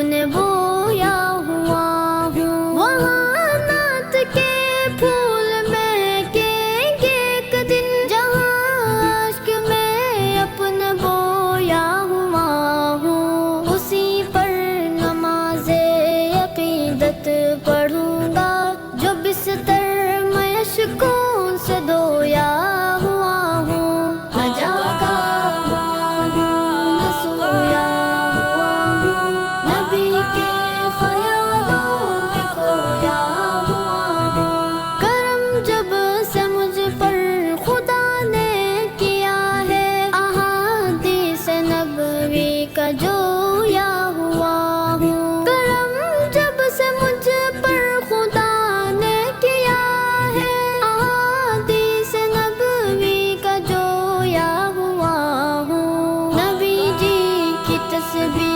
اپنے بویا ہوا ہوں، وہاں نعت کے پھول مہکیں گے ایک دن، جہاں عشق میں اپنے بویا ہوا ہوں، اسی پر نماز عقیدت پڑھوں گا جو بستر میں اشکوں سے دھویا ہوا ہوں، نہ جاگا ہوا ہوں نہ سویا ہوا ہوں، نبی کے خیالوں میں کھویا ہوا ہوں، کرم جب سے مجھ پر خدا نے کیا ہے، احادیث نبوی کا جویا ہوا ہوں، کرم جب سے مجھ پر خدا نے کیا ہے، احادیث نبوی کا جویا ہوا ہوں، نبی جی کی تسبیح